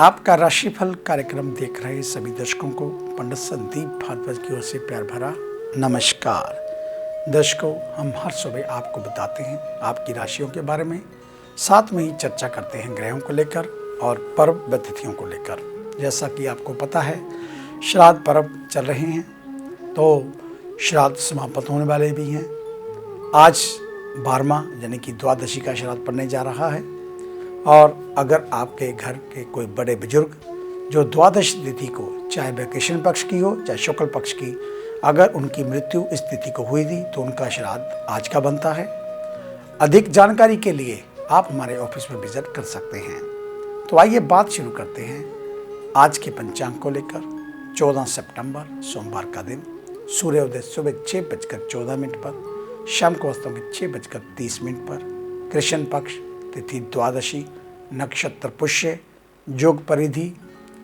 आपका राशिफल कार्यक्रम देख रहे सभी दर्शकों को पंडित संदीप भारद्वाज की ओर से प्यार भरा नमस्कार। दर्शकों, हम हर सुबह आपको बताते हैं आपकी राशियों के बारे में, साथ में ही चर्चा करते हैं ग्रहों को लेकर और पर्व व तिथियों को लेकर। जैसा कि आपको पता है, श्राद्ध पर्व चल रहे हैं, तो श्राद्ध समाप्त होने वाले भी हैं। आज 12वां यानी कि द्वादशी का श्राद्ध पड़ने जा रहा है। और अगर आपके घर के कोई बड़े बुजुर्ग जो द्वादशी तिथि को, चाहे वह कृष्ण पक्ष की हो चाहे शुक्ल पक्ष की, अगर उनकी मृत्यु इस तिथि को हुई थी तो उनका श्राद्ध आज का बनता है। अधिक जानकारी के लिए आप हमारे ऑफिस में विजिट कर सकते हैं। तो आइए बात शुरू करते हैं आज के पंचांग को लेकर। 14 सितंबर सोमवार का दिन, सूर्योदय सुबह 6:14 पर, शाम को वास्तव में 6:30 पर, कृष्ण पक्ष, तिथि द्वादशी, नक्षत्र पुष्य, योग परिधि,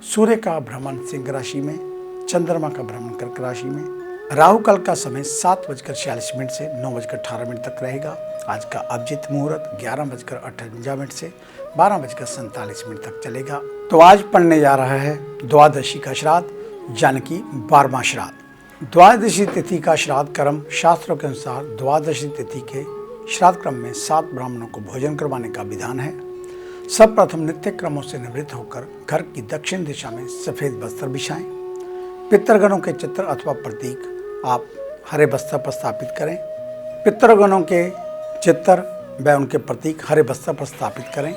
सूर्य का भ्रमण सिंह राशि में, चंद्रमा का भ्रमण कर्क राशि में। राहु काल का समय 7:46 से 9:18 तक रहेगा। आज का अभिजीत मुहूर्त 11:58 से 12:47 तक चलेगा। तो आज पड़ने जा रहा है द्वादशी का श्राद्ध, यानी कि 12वां श्राद्ध। द्वादशी तिथि का श्राद्ध कर्म शास्त्रों के अनुसार द्वादशी तिथि के श्राद्ध क्रम में 7 ब्राह्मणों को भोजन करवाने का विधान है। सब प्रथम नित्य क्रमों से निवृत्त होकर घर की दक्षिण दिशा में सफेद वस्त्र बिछाएं। पितृगणों के चित्र अथवा प्रतीक आप हरे वस्त्र पर स्थापित करें। पितृगणों के चित्र व उनके प्रतीक हरे वस्त्र पर स्थापित करें।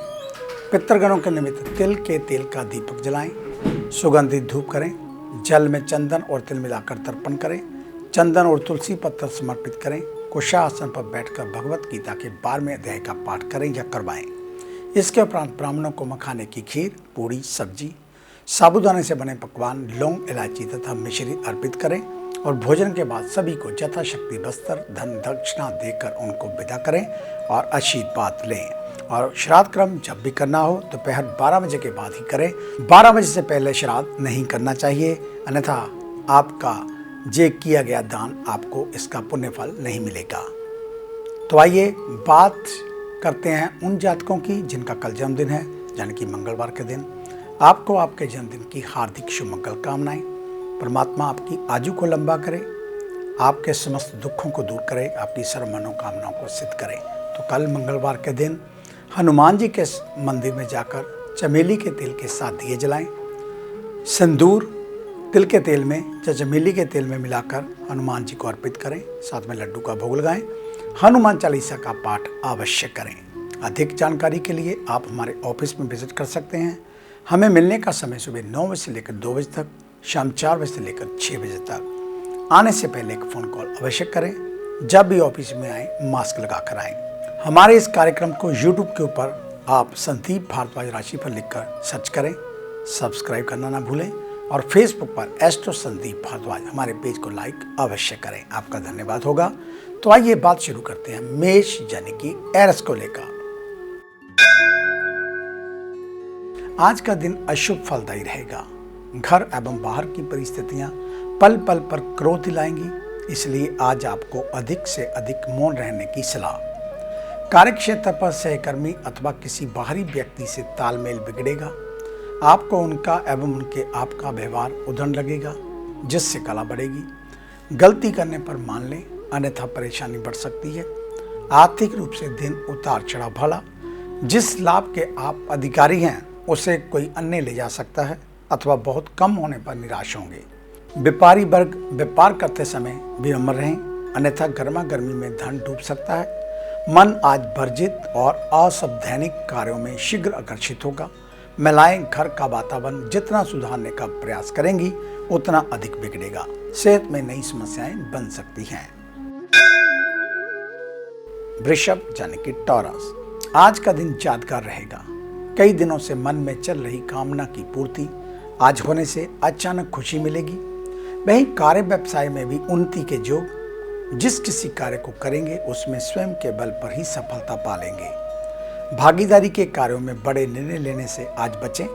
पितृगणों के निमित्त तिल के तेल का दीपक जलाएं। सुगंधित धूप करें। जल में चंदन और तिल मिलाकर तर्पण करें। चंदन और तुलसी पत्र समर्पित करें। कुशासन पर बैठकर भगवत गीता के 12वें अध्याय का पाठ करें या करवाएं। इसके उपरांत ब्राह्मणों को मखाने की खीर, पूड़ी, सब्जी, साबूदाने से बने पकवान, लौंग, इलायची तथा मिश्री अर्पित करें और भोजन के बाद सभी को यथाशक्ति वस्त्र, धन, दक्षिणा देकर उनको विदा करें और आशीर्वाद लें। और श्राद्ध क्रम जब भी करना हो तो दोपहर 12 बजे के बाद ही करें। 12 बजे से पहले श्राद्ध नहीं करना चाहिए, अन्यथा आपका जे किया गया दान आपको इसका पुण्य फल नहीं मिलेगा। तो आइए बात करते हैं उन जातकों की जिनका कल जन्मदिन है, यानी कि मंगलवार के दिन। आपको आपके जन्मदिन की हार्दिक शुभ मंगल कामनाएं। परमात्मा आपकी आयु को लंबा करे, आपके समस्त दुखों को दूर करे, आपकी सर्व मनोकामनाओं को सिद्ध करे। तो कल मंगलवार के दिन हनुमान जी के मंदिर में जाकर चमेली के तेल के साथ दिए जलाएं। सिंदूर तिल के तेल में या चमेली के तेल में मिलाकर हनुमान जी को अर्पित करें। साथ में लड्डू का भोग लगाएं। हनुमान चालीसा का पाठ अवश्य करें। अधिक जानकारी के लिए आप हमारे ऑफिस में विजिट कर सकते हैं। हमें मिलने का समय सुबह 9 बजे से लेकर 2 बजे तक, शाम 4 बजे से लेकर 6 बजे तक। आने से पहले एक फ़ोन कॉल अवश्य करें। जब भी ऑफिस में आएँ, मास्क लगा कर आएँ। हमारे इस कार्यक्रम को यूट्यूब के ऊपर आप संदीप भारद्वाज राशिफल लिखकर सर्च करें। सब्सक्राइब करना ना भूलें और फेसबुक पर एस्ट्रो संदीप भारद्वाज हमारे पेज को लाइक अवश्य करें। आपका धन्यवाद होगा। तो आइए बात शुरू करते हैं मेष यानी कि एरस को लेकर। आज का दिन अशुभ फलदायी रहेगा। घर एवं बाहर की परिस्थितियां पल पल पर क्रोध दिलाएंगी, इसलिए आज आपको अधिक से अधिक मौन रहने की सलाह। कार्यक्षेत्र पर सहकर्मी अथवा किसी बाहरी व्यक्ति से तालमेल बिगड़ेगा। आपको उनका एवं उनके आपका व्यवहार उधन लगेगा, जिससे कला बढ़ेगी। गलती करने पर मान लें, अन्यथा परेशानी बढ़ सकती है। आर्थिक रूप से दिन उतार चढ़ाव भला। जिस लाभ के आप अधिकारी हैं उसे कोई अन्य ले जा सकता है अथवा बहुत कम होने पर निराश होंगे। व्यापारी वर्ग व्यापार करते समय विनम्र रहें, अन्यथा गर्मा गर्मी में धन डूब सकता है। मन आज वर्जित और असंवैधानिक कार्यों में शीघ्र आकर्षित होगा। महिलाएं घर का वातावरण जितना सुधारने का प्रयास करेंगी उतना अधिक बिगड़ेगा। सेहत में नई समस्याएं बन सकती हैं। वृषभ यानी कि टॉरस, आज का दिन यादगार रहेगा। कई दिनों से मन में चल रही कामना की पूर्ति आज होने से अचानक खुशी मिलेगी। वहीं कार्य व्यवसाय में भी उन्नति के योग। जिस किसी कार्य को करेंगे उसमें स्वयं के बल पर ही सफलता पालेंगे। भागीदारी के कार्यों में बड़े निर्णय लेने से आज बचें,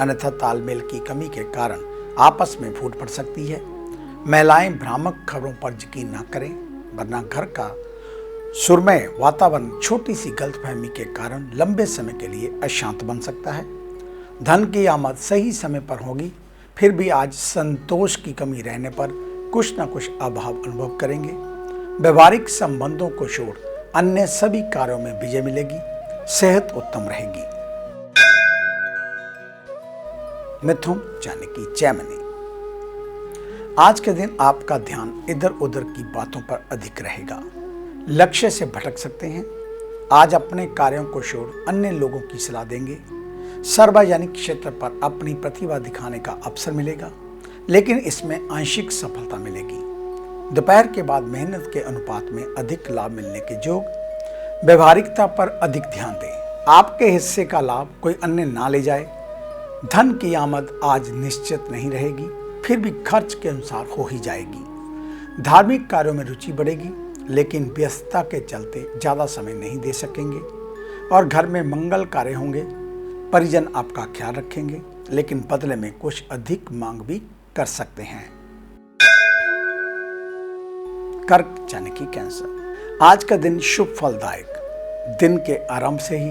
अन्यथा तालमेल की कमी के कारण आपस में फूट पड़ सकती है। महिलाएं भ्रामक खबरों पर यकीन न करें, वरना घर का सुरमय वातावरण छोटी सी गलतफहमी के कारण लंबे समय के लिए अशांत बन सकता है। धन की आमद सही समय पर होगी, फिर भी आज संतोष की कमी रहने पर कुछ न कुछ अभाव अनुभव करेंगे। व्यवहारिक संबंधों को छोड़ अन्य सभी कार्यों में विजय मिलेगी। सेहत उत्तम रहेगी। मिथुन यानी कि जैमिनी, आज के दिन आपका ध्यान इधर उधर की बातों पर अधिक रहेगा। लक्ष्य से भटक सकते हैं। आज अपने कार्यों को छोड़ अन्य लोगों की सलाह देंगे। सार्वजनिक क्षेत्र पर अपनी प्रतिभा दिखाने का अवसर मिलेगा, लेकिन इसमें आंशिक सफलता मिलेगी। दोपहर के बाद मेहनत के अनुपात में अधिक लाभ मिलने के योग। व्यवहारिकता पर अधिक ध्यान दें। आपके हिस्से का लाभ कोई अन्य ना ले जाए। धन की आमद आज निश्चित नहीं रहेगी, फिर भी खर्च के अनुसार हो ही जाएगी। धार्मिक कार्यों में रुचि बढ़ेगी, लेकिन व्यस्तता के चलते ज्यादा समय नहीं दे सकेंगे। और घर में मंगल कार्य होंगे। परिजन आपका ख्याल रखेंगे, लेकिन बदले में कुछ अधिक मांग भी कर सकते हैं। कर्क यानी कि कैंसर, आज का दिन शुभ फलदायक। दिन के आरंभ से ही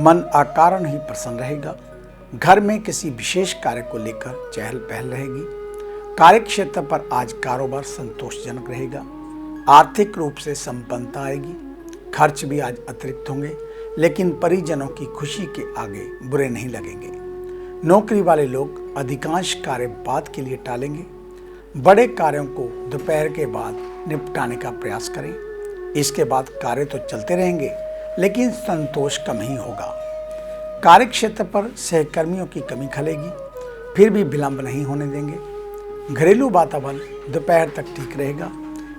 मन अकारण ही प्रसन्न रहेगा। घर में किसी विशेष कार्य को लेकर चहल पहल रहेगी। कार्य क्षेत्र पर आज कारोबार संतोषजनक रहेगा। आर्थिक रूप से संपन्नता आएगी। खर्च भी आज अतिरिक्त होंगे, लेकिन परिजनों की खुशी के आगे बुरे नहीं लगेंगे। नौकरी वाले लोग अधिकांश कार्य बाद के लिए टालेंगे। बड़े कार्यों को दोपहर के बाद निपटाने का प्रयास करें। इसके बाद कार्य तो चलते रहेंगे, लेकिन संतोष कम ही होगा। कार्य क्षेत्र पर सहकर्मियों की कमी खलेगी, फिर भी विलंब नहीं होने देंगे। घरेलू वातावरण दोपहर तक ठीक रहेगा।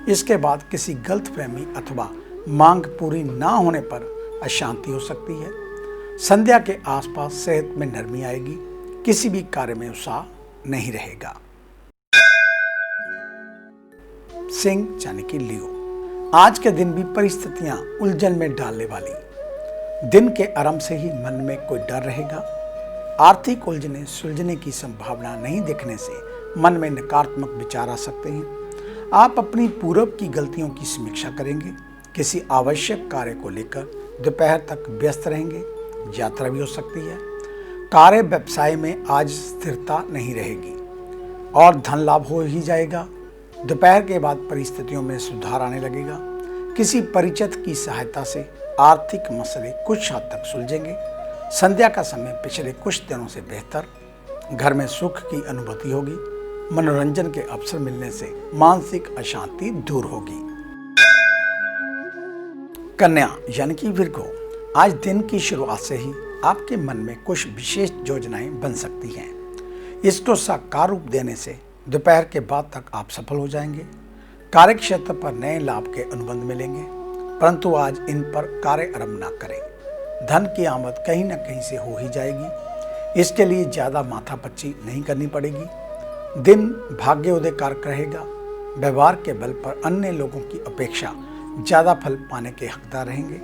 इसके बाद किसी गलतफहमी अथवा मांग पूरी ना होने पर अशांति हो सकती है। संध्या के आसपास सेहत में नरमी आएगी। किसी भी कार्य में उत्साह नहीं रहेगा। सिंह यानी कि लियो, आज के दिन भी परिस्थितियां उलझन में डालने वाली। दिन के आरंभ से ही मन में कोई डर रहेगा। आर्थिक उलझने सुलझने की संभावना नहीं दिखने से मन में नकारात्मक विचार आ सकते हैं। आप अपनी पूर्व की गलतियों की समीक्षा करेंगे। किसी आवश्यक कार्य को लेकर दोपहर तक व्यस्त रहेंगे। यात्रा भी हो सकती है। कार्य व्यवसाय में आज स्थिरता नहीं रहेगी और धन लाभ हो ही जाएगा। दोपहर के बाद परिस्थितियों में सुधार आने लगेगा। किसी परिचित की सहायता से आर्थिक मसले कुछ हद तक सुलझेंगे। संध्या का समय पिछले कुछ दिनों से बेहतर। घर में सुख की अनुभूति होगी। मनोरंजन के अवसर मिलने से मानसिक अशांति दूर होगी। कन्या यानी कि विर्गो, आज दिन की शुरुआत से ही आपके मन में कुछ विशेष योजनाएं बन सकती हैं। इसको साकार रूप देने से दोपहर के बाद तक आप सफल हो जाएंगे। कार्य क्षेत्र पर नए लाभ के अनुबंध मिलेंगे, परंतु आज इन पर कार्य आरंभ ना करें। धन की आमद कहीं न कहीं से हो ही जाएगी। इसके लिए ज्यादा माथापच्ची नहीं करनी पड़ेगी। दिन भाग्योदय कारक रहेगा। व्यवहार के बल पर अन्य लोगों की अपेक्षा ज्यादा फल पाने के हकदार रहेंगे।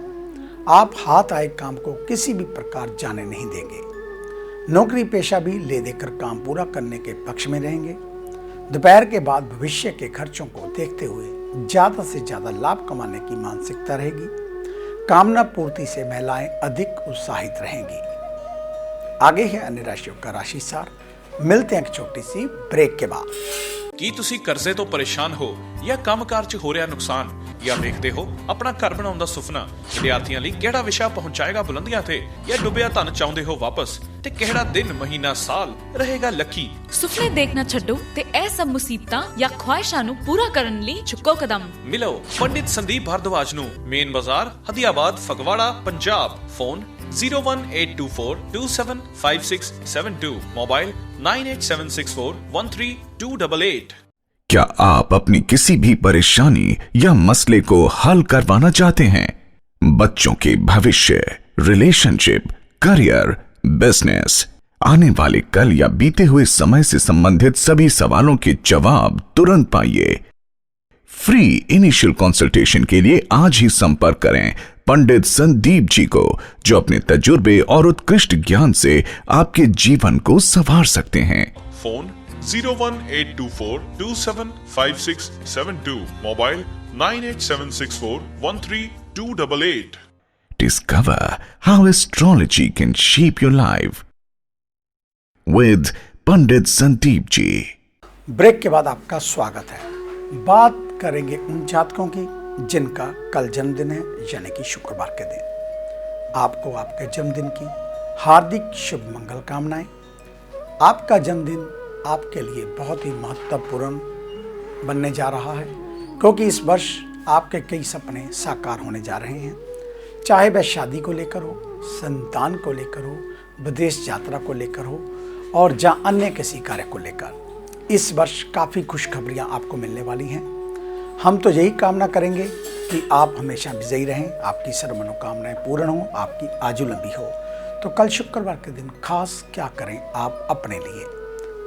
आप हाथ आए काम को किसी भी प्रकार जाने नहीं देंगे। नौकरी पेशा भी ले देकर काम पूरा करने के पक्ष में रहेंगे। दोपहर के बाद भविष्य के खर्चों को देखते हुए ज्यादा से ज्यादा लाभ कमाने की मानसिकता रहेगी। कामना पूर्ति से महिलाएं अधिक उत्साहित रहेंगी। आगे है अन्य राशियों का राशि सार। मिलते हैं एक छोटी सी ब्रेक के बाद। ਕੀ ਤੁਸੀਂ ਕਰਜ਼ੇ ਤੋਂ ਪਰੇਸ਼ਾਨ ਹੋ ਜਾਂ ਕੰਮਕਾਰ 'ਚ ਹੋ ਰਿਹਾ ਨੁਕਸਾਨ ਜਾਂ ਵੇਖਦੇ ਹੋ ਆਪਣਾ ਘਰ ਬਣਾਉਣ ਦਾ ਸੁਪਨਾ? ਵਿਦਿਆਰਥੀਆਂ ਲਈ ਕਿਹੜਾ ਵਿਸ਼ਾ ਪਹੁੰਚਾਏਗਾ ਬੁਲੰਦੀਆਂ ਤੇ ਜਾਂ ਡੁੱਬਿਆ ਧਨ ਚਾਹੁੰਦੇ ਹੋ ਵਾਪਸ? ਤੇ ਕਿਹੜਾ ਦਿਨ ਮਹੀਨਾ ਸਾਲ ਰਹੇਗਾ ਲੱਕੀ? ਸੁਪਨੇ ਦੇਖਣਾ ਛੱਡੋ ਤੇ ਇਹ ਸਭ ਮੁਸੀਬਤਾਂ ਜਾਂ ਖੁਆਇਸ਼ਾਂ ਨੂੰ ਪੂਰਾ ਕਰਨ ਲਈ ਚੁੱਕੋ ਕਦਮ। ਮਿਲੋ ਪੰਡਿਤ ਸੰਦੀਪ ਭਾਰਦਵਾਜ ਨੂੰ, ਮੇਨ ਬਾਜ਼ਾਰ ਹਦੀਆਬਾਦ ਫਗਵਾੜਾ ਪੰਜਾਬ। Phone 01824275672, mobile 9876413288। क्या आप अपनी किसी भी परेशानी या मसले को हल करवाना चाहते हैं? बच्चों के भविष्य, रिलेशनशिप, करियर, बिजनेस, आने वाले कल या बीते हुए समय से संबंधित सभी सवालों के जवाब तुरंत पाइए। फ्री इनिशियल कंसल्टेशन के लिए आज ही संपर्क करें पंडित संदीप जी को, जो अपने तजुर्बे और उत्कृष्ट ज्ञान से आपके जीवन को संवार सकते हैं। Phone 01824275672, mobile 9876413288। Discover how astrology can shape your life. with Pandit Sandeep ji. Break के बाद आपका स्वागत है। बात करेंगे उन जातकों की जिनका कल जन्मदिन है, यानी कि शुक्रवार के दिन। आपको आपके जन्मदिन की हार्दिक शुभ मंगल कामनाएं। आपका जन्मदिन आपके लिए बहुत ही महत्वपूर्ण बनने जा रहा है, क्योंकि इस वर्ष आपके कई सपने साकार होने जा रहे हैं। चाहे वह शादी को लेकर हो, संतान को लेकर हो, विदेश यात्रा को लेकर हो और जहाँ अन्य किसी कार्य को लेकर। इस वर्ष काफ़ी खुशखबरियाँ आपको मिलने वाली हैं। हम तो यही कामना करेंगे कि आप हमेशा विजयी रहें, आपकी सर्व मनोकामनाएं पूर्ण हों, आपकी आयु लंबी हो। तो कल शुक्रवार के दिन खास क्या करें आप अपने लिए?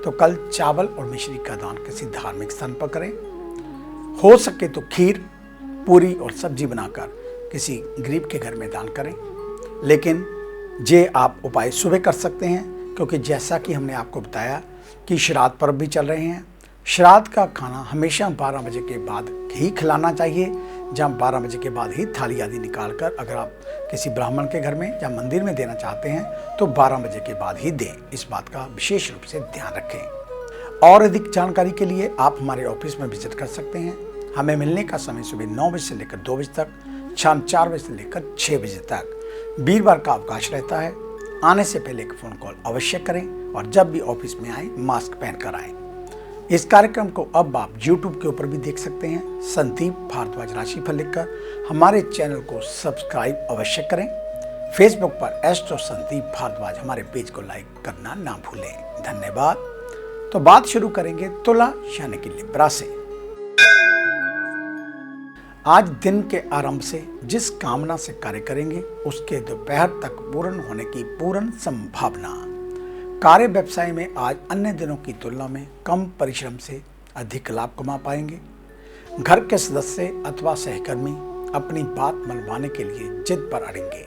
तो कल चावल और मिश्री का दान किसी धार्मिक स्थान पर करें। हो सके तो खीर, पूरी और सब्जी बनाकर किसी गरीब के घर में दान करें। लेकिन ये आप उपाय सुबह कर सकते हैं, क्योंकि जैसा कि हमने आपको बताया कि श्राद्ध पर्व भी चल रहे हैं। श्राद्ध का खाना हमेशा 12 बजे के बाद ही खिलाना चाहिए। जहाँ 12 बजे के बाद ही थाली आदि निकालकर अगर आप किसी ब्राह्मण के घर में या मंदिर में देना चाहते हैं तो 12 बजे के बाद ही दें। इस बात का विशेष रूप से ध्यान रखें। और अधिक जानकारी के लिए आप हमारे ऑफिस में विजिट कर सकते हैं। हमें मिलने का समय सुबह 9 बजे से लेकर 2 बजे तक, शाम 4 बजे से लेकर 6 बजे तक। वीरवार का अवकाश रहता है। आने से पहले एक फ़ोन कॉल अवश्य करें और जब भी ऑफिस में आए मास्क पहनकर आएं। इस कार्यक्रम को अब आप YouTube के ऊपर भी देख सकते हैं। संदीप भारद्वाज राशिफल लिखकर हमारे चैनल को सब्सक्राइब अवश्य करें। फेसबुक पर एस्ट्रो संदीप भारद्वाज हमारे पेज को लाइक करना ना भूलें। धन्यवाद। तो बात शुरू करेंगे तुला यानी कि लिब्रा से। आज दिन के आरंभ से जिस कामना से कार्य करेंगे उसके दोपहर तक पूर्ण होने की पूर्ण संभावना। कार्य व्यवसाय में आज अन्य दिनों की तुलना में कम परिश्रम से अधिक लाभ कमा पाएंगे। घर के सदस्य अथवा सहकर्मी अपनी बात मनवाने के लिए जिद पर अड़ेंगे।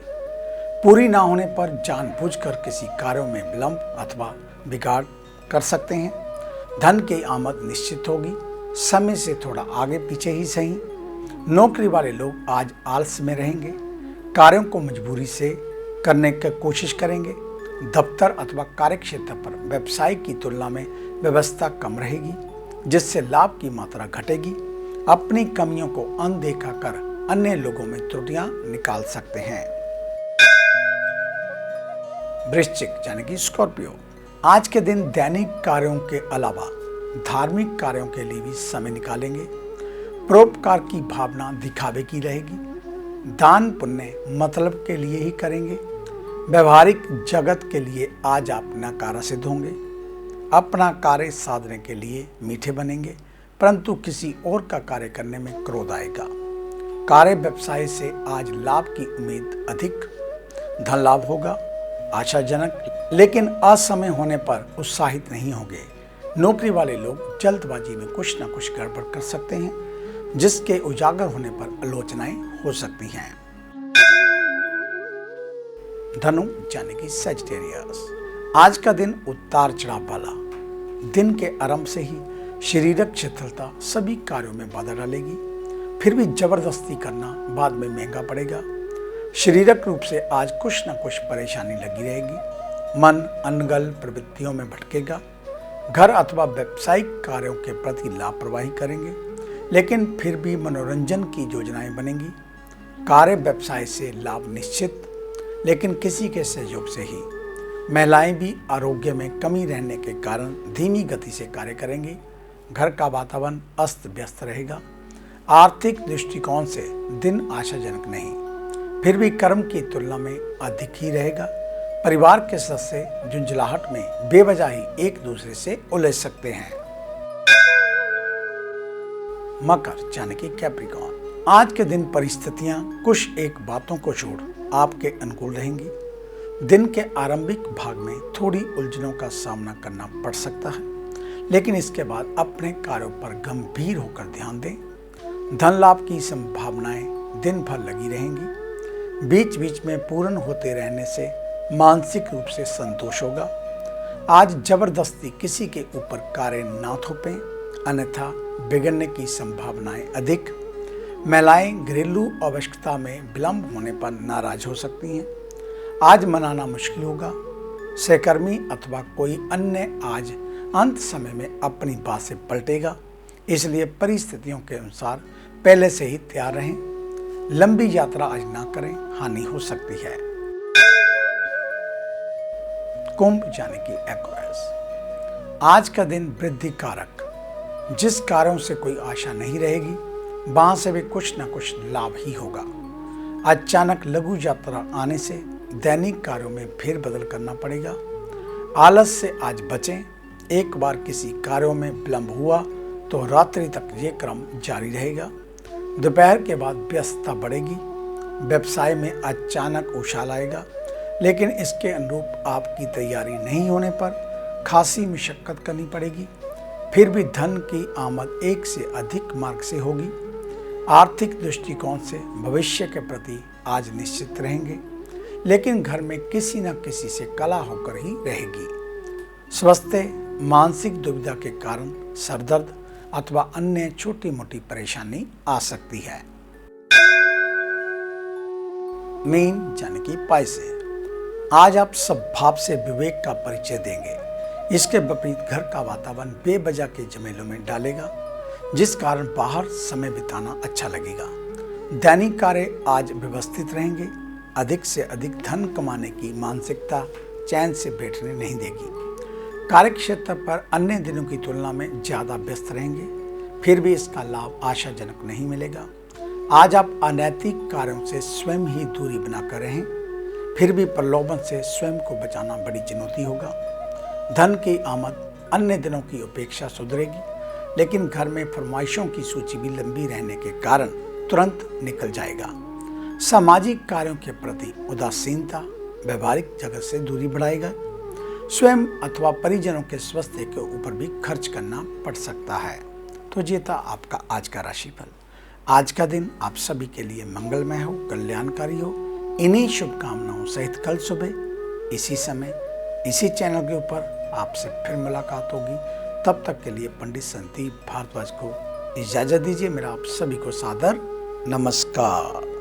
पूरी ना होने पर जानबूझकर किसी कार्यों में विलंब अथवा बिगाड़ कर सकते हैं। धन की आमद निश्चित होगी, समय से थोड़ा आगे पीछे ही सही। नौकरी वाले लोग आज आलस में रहेंगे। कार्यों को मजबूरी से करने की कोशिश करेंगे। दफ्तर अथवा कार्यक्षेत्र पर व्यवसाय की तुलना में व्यवस्था कम रहेगी, जिससे लाभ की मात्रा घटेगी। अपनी कमियों को अनदेखा कर अन्य लोगों में त्रुटियां निकाल सकते हैं। वृश्चिक यानी कि स्कॉर्पियो, आज के दिन दैनिक कार्यों के अलावा धार्मिक कार्यों के लिए भी समय निकालेंगे। परोपकार की भावना दिखावे की रहेगी। दान पुण्य मतलब के लिए ही करेंगे। व्यवहारिक जगत के लिए आज आप नकारा सिद्ध होंगे। अपना कार्य साधने के लिए मीठे बनेंगे, परंतु किसी और का कार्य करने में क्रोध आएगा। कार्य व्यवसाय से आज लाभ की उम्मीद अधिक। धन लाभ होगा आशाजनक, लेकिन असमय होने पर उत्साहित नहीं होंगे। नौकरी वाले लोग जल्दबाजी में कुछ न कुछ गड़बड़ कर सकते हैं, जिसके उजागर होने पर आलोचनाएं हो सकती हैं। धनु यानी कि सजिटेरियस, आज का दिन उतार चढ़ाव वाला। दिन के आरंभ से ही शारीरिक शिथिलता सभी कार्यों में बाधा डालेगी। फिर भी जबरदस्ती करना बाद में महंगा पड़ेगा। शारीरिक रूप से आज कुछ न कुछ परेशानी लगी रहेगी। मन अनगल प्रवृत्तियों में भटकेगा। घर अथवा व्यावसायिक कार्यों के प्रति लापरवाही करेंगे, लेकिन फिर भी मनोरंजन की योजनाएं बनेंगी। कार्य व्यवसाय से लाभ निश्चित, लेकिन किसी के सहयोग से ही। महिलाएं भी आरोग्य में कमी रहने के कारण धीमी गति से कार्य करेंगी। घर का वातावरण अस्त व्यस्त रहेगा। आर्थिक दृष्टिकोण से दिन आशाजनक नहीं, फिर भी कर्म की तुलना में अधिक ही रहेगा। परिवार के सदस्य झुंझलाहट में बेवजह ही एक दूसरे से उलझ सकते हैं। मकर यानी कि कैप्रिकॉर्न, आज के दिन परिस्थितियां कुछ एक बातों को छोड़ आपके अनुकूल रहेंगी। दिन के आरंभिक भाग में थोड़ी उलझनों का सामना करना पड़ सकता है, लेकिन इसके बाद अपने कार्यों पर गंभीर होकर ध्यान दें। धन लाभ की संभावनाएं दिन भर लगी रहेंगी। बीच बीच में पूर्ण होते रहने से मानसिक रूप से संतोष होगा। आज जबरदस्ती किसी के ऊपर कार्य ना थोपें, अन्यथा बिगड़ने की संभावनाएं अधिक। महिलाएं घरेलू आवश्यकता में विलंब होने पर नाराज हो सकती हैं। आज मनाना मुश्किल होगा। सहकर्मी अथवा कोई अन्य आज अंत समय में अपनी बात से पलटेगा, इसलिए परिस्थितियों के अनुसार पहले से ही तैयार रहें। लंबी यात्रा आज ना करें, हानि हो सकती है। कुंभ यानी कि एक्वेरियस, आज का दिन वृद्धि कारक, जिस कार्यों से कोई आशा नहीं रहेगी वहां से भी कुछ न कुछ लाभ ही होगा। अचानक लघु यात्रा आने से दैनिक कार्यों में फेरबदल करना पड़ेगा। आलस से आज बचें। एक बार किसी कार्यों में विलंब हुआ तो रात्रि तक ये क्रम जारी रहेगा। दोपहर के बाद व्यस्तता बढ़ेगी। व्यवसाय में अचानक उछाल आएगा, लेकिन इसके अनुरूप आपकी तैयारी नहीं होने पर खासी मशक्कत करनी पड़ेगी। फिर भी धन की आमद एक से अधिक मार्ग से होगी। आर्थिक दृष्टिकोण से भविष्य के प्रति आज निश्चित रहेंगे, लेकिन घर में किसी न किसी से कलह होकर ही रहेगी। स्वास्थ्य, मानसिक दुविधा के कारण सरदर्द अथवा अन्य छोटी मोटी परेशानी आ सकती है। मीन यानी कि पैसे, आज आप सद्भाव से विवेक का परिचय देंगे। इसके विपरीत घर का वातावरण बेवजह के झमेलों में डालेगा, जिस कारण बाहर समय बिताना अच्छा लगेगा। दैनिक कार्य आज व्यवस्थित रहेंगे। अधिक से अधिक धन कमाने की मानसिकता चैन से बैठने नहीं देगी। कार्यक्षेत्र पर अन्य दिनों की तुलना में ज्यादा व्यस्त रहेंगे, फिर भी इसका लाभ आशाजनक नहीं मिलेगा। आज आप अनैतिक कार्यों से स्वयं ही दूरी बनाकर रहें, फिर भी प्रलोभन से स्वयं को बचाना बड़ी चुनौती होगा। धन की आमद अन्य दिनों की अपेक्षा सुधरेगी, लेकिन घर में फरमाइशों की सूची भी लंबी रहने के कारण तुरंत निकल जाएगा। सामाजिक कार्यों के प्रति उदासीनता व्यवहारिक जगत से दूरी बढ़ाएगा। स्वयं अथवा परिजनों के स्वास्थ्य के ऊपर भी खर्च करना पड़ सकता है। तो ये था आपका आज का राशिफल। आज का दिन आप सभी के लिए मंगलमय हो, कल्याणकारी हो। इन्हीं शुभकामनाओं सहित कल सुबह इसी समय इसी चैनल के ऊपर आपसे फिर मुलाकात होगी। तब तक के लिए पंडित संदीप भारद्वाज को इजाजत दीजिए। मेरा आप सभी को सादर नमस्कार।